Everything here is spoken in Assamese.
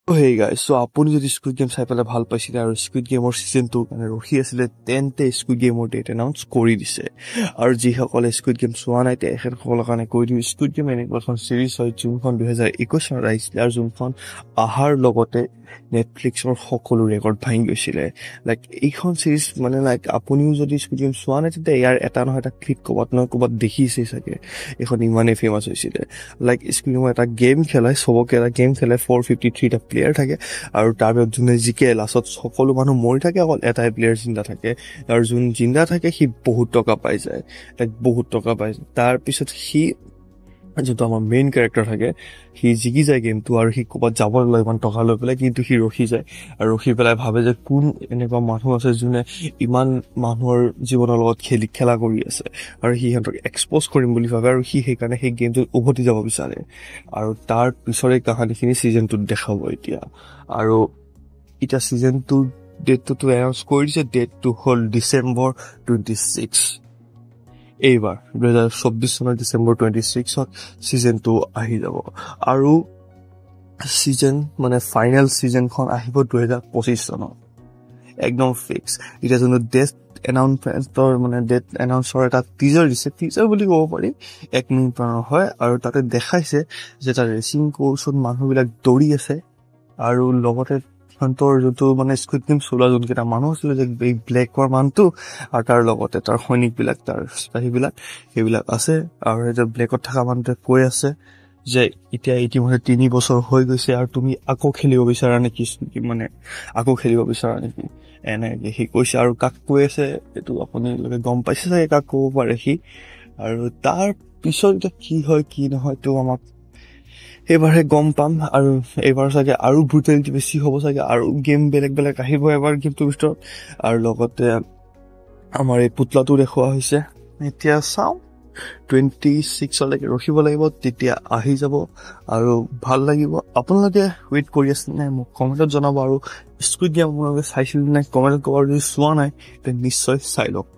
Hey guys, so আপুনি যদি স্কুইড গেম চাই পেলাই ভাল পাইছিলে আৰু স্কুইড গেমৰ ছিজনটো মানে ৰখি আছিলে তেন্তে স্কুইড গেমৰ ডেট এনাউন্স কৰি দিছে আৰু যিসকলে স্কুইড গেম চোৱা নাই তেখেতসকলৰ কাৰণে কৈ দিওঁ স্কুইড গেম এনেকুৱা এখন চিৰিজ হয় যোনখন 2021 চনত আহিছিলে আৰু যোনখন অহাৰ লগতে নেটফ্লিক্সৰ সকলো ৰেকৰ্ড ভাঙি গৈছিলে লাইক এইখন চিৰিজ মানে লাইক আপুনিও যদি স্কুইড গেম চোৱা নাই তেন্তে ইয়াৰ এটা নহয় এটা ক্লিপ ক'ৰবাত নহয় ক'ৰবাত দেখিছে চাগে এইখন ইমানেই ফেমাছ হৈছিলে লাইক স্কুইড গেমৰ এটা গেম খেলাই চবকে এটা গেম খেলাই 453টা প্লেয়াৰ থাকে আৰু তাৰপিছত যোনে জিকে লাষ্টত সকলো মানুহ মৰি থাকে অকল এটাই প্লেয়াৰ জিন্দা থাকে আৰু যোন জিন্দা থাকে সি বহুত টকা পাই যায় লাইক বহুত টকা পাই যায় তাৰপিছত সি যোনটো আমাৰ মেইন কেৰেক্টাৰ থাকে সি জিকি যায় গেমটো আৰু সি ক'ৰবাত যাব লয় ইমান টকা লৈ পেলাই কিন্তু সি ৰখি যায় আৰু ৰখি পেলাই ভাবে যে কোন এনেকুৱা মানুহ আছে যোনে ইমান মানুহৰ জীৱনৰ লগত খেলা কৰি আছে আৰু সি সিহঁতক এক্সপ'জ কৰিম বুলি ভাবে আৰু সি সেইকাৰণে সেই গেমটোত উভতি যাব বিচাৰে আৰু তাৰ পিছৰে কাহানীখিনি ছিজনটোত দেখাব এতিয়া আৰু এতিয়া ছিজনটোৰ ডেটটোতো এনাউন্স কৰি দিছে ডেটটো হ'ল ডিচেম্বৰ 26 এইবাৰ 2024 চনৰ ডিচেম্বৰ 26ত ছিজনটো আহি যাব আৰু ছিজন মানে ফাইনেল ছিজনখন আহিব 2025 চনত একদম ফিক্স এতিয়া যোনটো ডেট এনাউন্সমেণ্টৰ মানে ডেট এনাউন্সৰ এটা টিজাৰ দিছে টিজাৰ বুলি ক'ব পাৰি 1 মিনিট মানৰ হয় আৰু তাতে দেখাইছে যে তাৰ ৰেচিং কোৰ্চত মানুহবিলাক দৌৰি আছে আৰু লগতে সিহঁতৰ যোনটো মানে স্কুইড গেম চলোৱা যোনকেইটা মানুহ আছিলে যে এই ব্লেকৰ মানুহটো আৰু তাৰ লগতে তাৰ সৈনিকবিলাক তাৰ চিপাহীবিলাক সেইবিলাক আছে আৰু সেই ব্লেকত থকা মানুহটোৱে কৈ আছে যে এতিয়া ইতিমধ্যে 3 বছৰ হৈ গৈছে আৰু তুমি আকৌ খেলিব বিচাৰা নেকি মানে আকৌ খেলিব বিচাৰা নেকি এনেকৈ সি কৈছে আৰু কাক কৈ আছে এইটো আপোনালোকে গম পাইছে চাগে কাক ক'ব পাৰে সি আৰু তাৰ পিছত এতিয়া কি হয় কি নহয় তো আমাক এইবাৰহে গম পাম আৰু এইবাৰ চাগে আৰু ব্ৰুটেলিটি বেছি হ'ব চাগে আৰু গেম বেলেগ বেলেগ আহিব এবাৰ গেমটোৰ ভিতৰত আৰু লগতে আমাৰ এই পুতলাটো দেখুওৱা হৈছে এতিয়া চাওঁ 26লৈকে ৰখিব লাগিব তেতিয়া আহি যাব আৰু ভাল লাগিব আপোনালোকে ৱেইট কৰি আছে নে মোক কমেণ্টত জনাব আৰু স্কুইড গেম আপোনালোকে চাইছিল নে কমেণ্টত ক'ব আৰু যদি চোৱা নাই তেন্তে নিশ্চয় চাই লওক